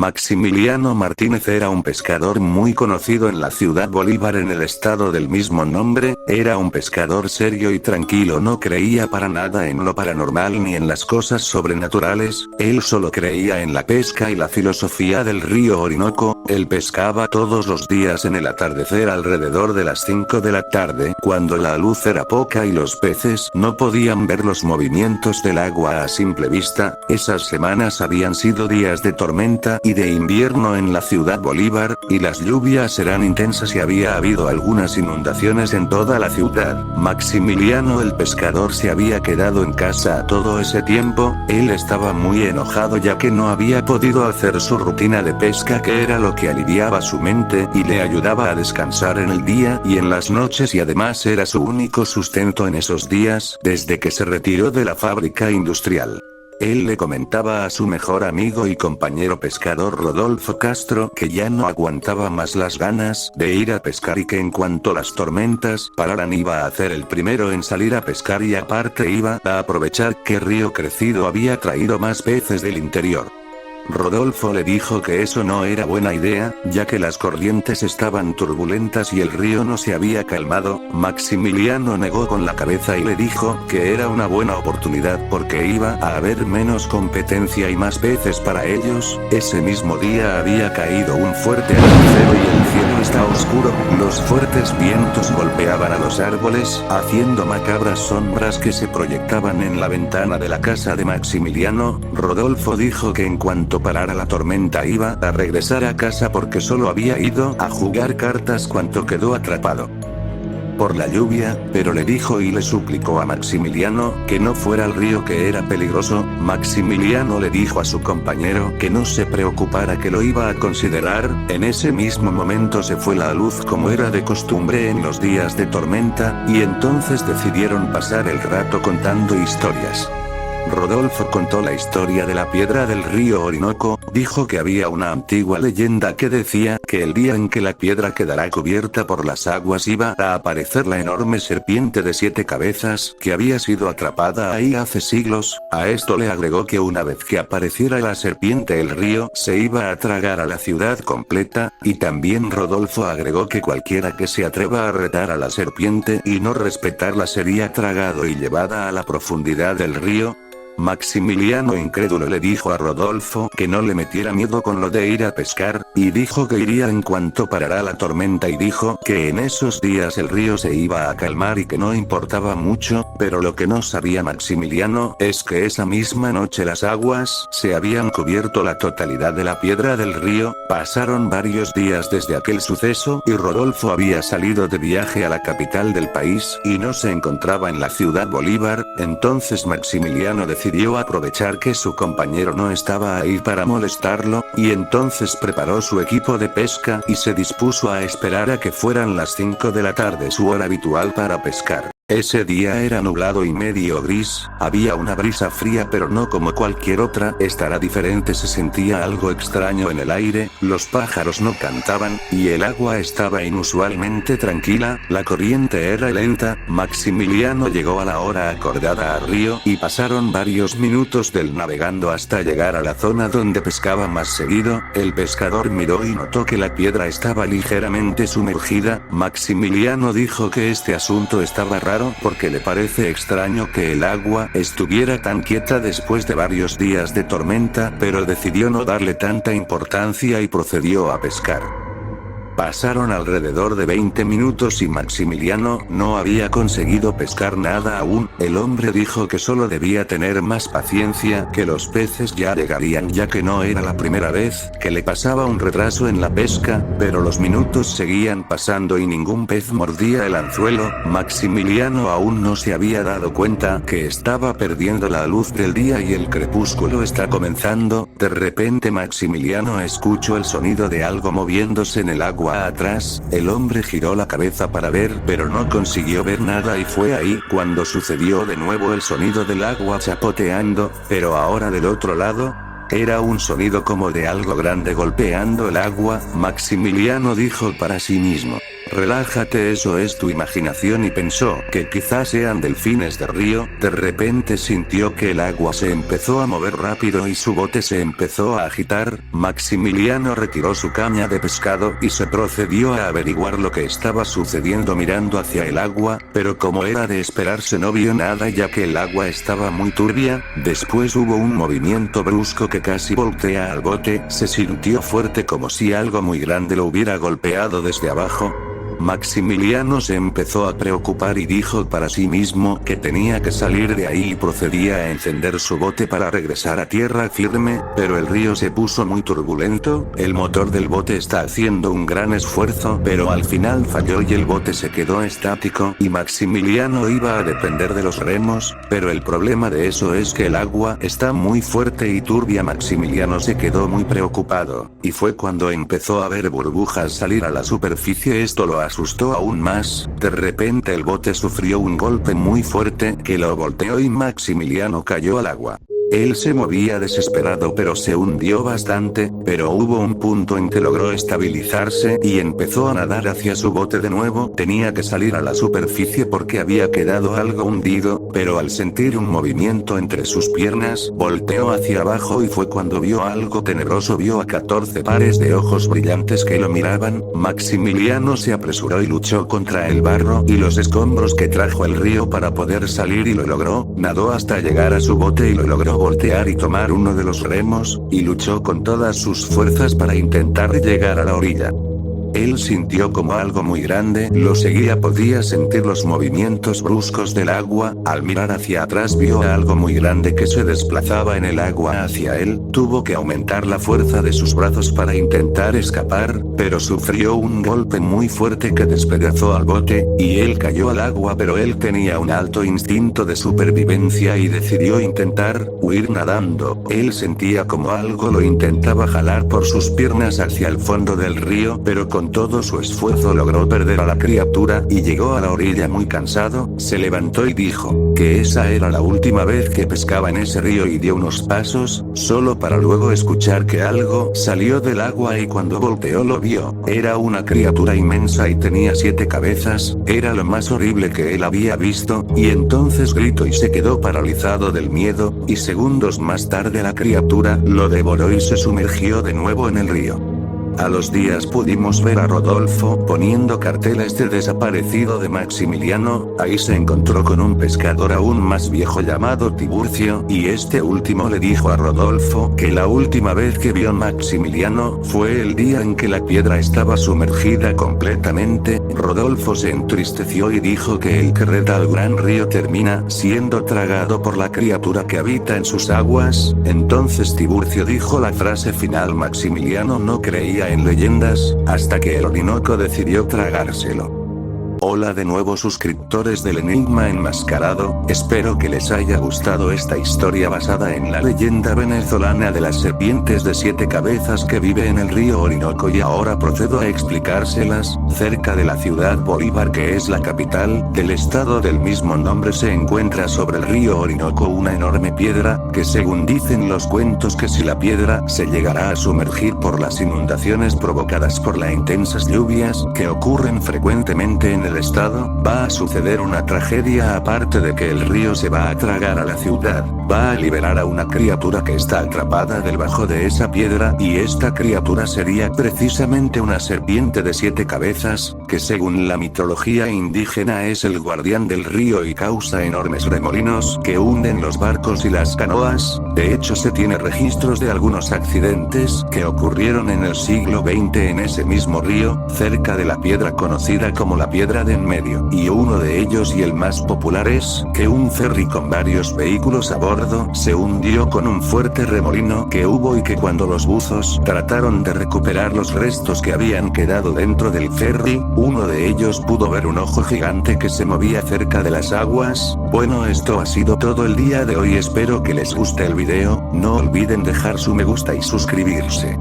Maximiliano Martínez era un pescador muy conocido en la ciudad Bolívar en el estado del mismo nombre. Era un pescador serio y tranquilo, no creía para nada en lo paranormal ni en las cosas sobrenaturales. Él solo creía en la pesca y la filosofía del río Orinoco. Él pescaba todos los días en el atardecer alrededor de las 5 de la tarde, cuando la luz era poca y los peces no podían ver los movimientos del agua a simple vista. Esas semanas habían sido días de tormenta y de invierno en la ciudad Bolívar, y las lluvias eran intensas y había habido algunas inundaciones en toda la ciudad. Maximiliano el pescador se había quedado en casa todo ese tiempo. Él estaba muy enojado ya que no había podido hacer su rutina de pesca, que era lo que aliviaba su mente y le ayudaba a descansar en el día y en las noches, y además era su único sustento en esos días desde que se retiró de la fábrica industrial. Él le comentaba a su mejor amigo y compañero pescador Rodolfo Castro que ya no aguantaba más las ganas de ir a pescar y que en cuanto las tormentas pararan iba a hacer el primero en salir a pescar, y aparte iba a aprovechar que Río Crecido había traído más peces del interior. Rodolfo le dijo que eso no era buena idea, ya que las corrientes estaban turbulentas y el río no se había calmado. Maximiliano negó con la cabeza y le dijo que era una buena oportunidad porque iba a haber menos competencia y más peces para ellos. Ese mismo día había caído un fuerte aguacero y el cielo estaba oscuro. Los fuertes vientos golpeaban a los árboles, haciendo macabras sombras que se proyectaban en la ventana de la casa de Maximiliano. Rodolfo dijo que en cuanto parara la tormenta iba a regresar a casa porque solo había ido a jugar cartas cuando quedó atrapado por la lluvia, pero le dijo y le suplicó a Maximiliano que no fuera al río, que era peligroso. Maximiliano le dijo a su compañero que no se preocupara, que lo iba a considerar. En ese mismo momento se fue la luz como era de costumbre en los días de tormenta, y entonces decidieron pasar el rato contando historias. Rodolfo contó la historia de la piedra del río Orinoco. Dijo que había una antigua leyenda que decía que el día en que la piedra quedará cubierta por las aguas iba a aparecer la enorme serpiente de 7 cabezas que había sido atrapada ahí hace siglos. A esto le agregó que una vez que apareciera la serpiente el río se iba a tragar a la ciudad completa, y también Rodolfo agregó que cualquiera que se atreva a retar a la serpiente y no respetarla sería tragado y llevada a la profundidad del río. Maximiliano incrédulo le dijo a Rodolfo que no le metiera miedo con lo de ir a pescar, y dijo que iría en cuanto parara la tormenta, y dijo que en esos días el río se iba a calmar y que no importaba mucho. Pero lo que no sabía Maximiliano es que esa misma noche las aguas se habían cubierto la totalidad de la piedra del río. Pasaron varios días desde aquel suceso y Rodolfo había salido de viaje a la capital del país y no se encontraba en la ciudad Bolívar. Entonces Maximiliano decidió aprovechar que su compañero no estaba ahí para molestarlo, y entonces preparó su equipo de pesca y se dispuso a esperar a que fueran las 5 de la tarde, su hora habitual para pescar. Ese día era nublado y medio gris, había una brisa fría pero no como cualquier otra, esta era diferente, se sentía algo extraño en el aire, los pájaros no cantaban, y el agua estaba inusualmente tranquila, la corriente era lenta. Maximiliano llegó a la hora acordada al río y pasaron varios minutos del navegando hasta llegar a la zona donde pescaba más seguido. El pescador miró y notó que la piedra estaba ligeramente sumergida. Maximiliano dijo que este asunto estaba raro porque le parece extraño que el agua estuviera tan quieta después de varios días de tormenta, pero decidió no darle tanta importancia y procedió a pescar. Pasaron alrededor de 20 minutos y Maximiliano no había conseguido pescar nada aún. El hombre dijo que solo debía tener más paciencia, que los peces ya llegarían, ya que no era la primera vez que le pasaba un retraso en la pesca, pero los minutos seguían pasando y ningún pez mordía el anzuelo. Maximiliano aún no se había dado cuenta que estaba perdiendo la luz del día y el crepúsculo está comenzando. De repente Maximiliano escuchó el sonido de algo moviéndose en el agua atrás. El hombre giró la cabeza para ver, pero no consiguió ver nada, y fue ahí cuando sucedió de nuevo el sonido del agua chapoteando, pero ahora del otro lado. Era un sonido como de algo grande golpeando el agua. Maximiliano dijo para sí mismo: Relájate, eso es tu imaginación, y pensó que quizás sean delfines de río. De repente sintió que el agua se empezó a mover rápido y su bote se empezó a agitar. Maximiliano retiró su caña de pescado y se procedió a averiguar lo que estaba sucediendo mirando hacia el agua, pero como era de esperarse no vio nada ya que el agua estaba muy turbia. Después hubo un movimiento brusco que casi voltea al bote, se sintió fuerte como si algo muy grande lo hubiera golpeado desde abajo. Maximiliano se empezó a preocupar y dijo para sí mismo que tenía que salir de ahí y procedía a encender su bote para regresar a tierra firme, pero el río se puso muy turbulento, el motor del bote está haciendo un gran esfuerzo, pero al final falló y el bote se quedó estático y Maximiliano iba a depender de los remos, pero el problema de eso es que el agua está muy fuerte y turbia. Maximiliano se quedó muy preocupado, y fue cuando empezó a ver burbujas salir a la superficie. Esto lo asustó aún más. De repente el bote sufrió un golpe muy fuerte que lo volteó y Maximiliano cayó al agua. Él se movía desesperado pero se hundió bastante, pero hubo un punto en que logró estabilizarse y empezó a nadar hacia su bote de nuevo. Tenía que salir a la superficie porque había quedado algo hundido, pero al sentir un movimiento entre sus piernas, volteó hacia abajo y fue cuando vio algo tenebroso. Vio a 14 pares de ojos brillantes que lo miraban. Maximiliano se apresuró y luchó contra el barro y los escombros que trajo el río para poder salir y lo logró. Nadó hasta llegar a su bote y lo logró voltear y tomar uno de los remos, y luchó con todas sus fuerzas para intentar llegar a la orilla. Él sintió como algo muy grande lo seguía, podía sentir los movimientos bruscos del agua. Al mirar hacia atrás vio a algo muy grande que se desplazaba en el agua hacia él. Tuvo que aumentar la fuerza de sus brazos para intentar escapar, pero sufrió un golpe muy fuerte que despedazó al bote, y él cayó al agua, pero él tenía un alto instinto de supervivencia y decidió intentar huir nadando. Él sentía como algo lo intentaba jalar por sus piernas hacia el fondo del río, pero con todo su esfuerzo logró perder a la criatura y llegó a la orilla muy cansado. Se levantó y dijo que esa era la última vez que pescaba en ese río y dio unos pasos, solo para luego escuchar que algo salió del agua, y cuando volteó lo vio. Era una criatura inmensa y tenía 7 cabezas, era lo más horrible que él había visto, y entonces gritó y se quedó paralizado del miedo, y segundos más tarde la criatura lo devoró y se sumergió de nuevo en el río. A los días pudimos ver a Rodolfo poniendo carteles de desaparecido de Maximiliano. Ahí se encontró con un pescador aún más viejo llamado Tiburcio, y este último le dijo a Rodolfo que la última vez que vio a Maximiliano fue el día en que la piedra estaba sumergida completamente. Rodolfo se entristeció y dijo que el que reta al gran río termina siendo tragado por la criatura que habita en sus aguas. Entonces Tiburcio dijo la frase final. Maximiliano no creía en leyendas, hasta que el Orinoco decidió tragárselo. Hola de nuevo suscriptores del Enigma Enmascarado, espero que les haya gustado esta historia basada en la leyenda venezolana de las serpientes de 7 cabezas que vive en el río Orinoco, y ahora procedo a explicárselas. Cerca de la ciudad Bolívar, que es la capital del estado del mismo nombre, se encuentra sobre el río Orinoco una enorme piedra, que según dicen los cuentos que si la piedra se llegará a sumergir por las inundaciones provocadas por las intensas lluvias que ocurren frecuentemente en el estado, va a suceder una tragedia. Aparte de que el río se va a tragar a la ciudad, va a liberar a una criatura que está atrapada debajo de esa piedra, y esta criatura sería precisamente una serpiente de 7 cabezas, que según la mitología indígena es el guardián del río y causa enormes remolinos que hunden los barcos y las canoas. De hecho, se tiene registros de algunos accidentes que ocurrieron en el siglo XX en ese mismo río, cerca de la piedra conocida como la piedra de en medio, y uno de ellos y el más popular es que un ferry con varios vehículos a bordo se hundió con un fuerte remolino que hubo, y que cuando los buzos trataron de recuperar los restos que habían quedado dentro del ferry, uno de ellos pudo ver un ojo gigante que se movía cerca de las aguas. Bueno, esto ha sido todo el día de hoy, espero que les guste el video, no olviden dejar su me gusta y suscribirse.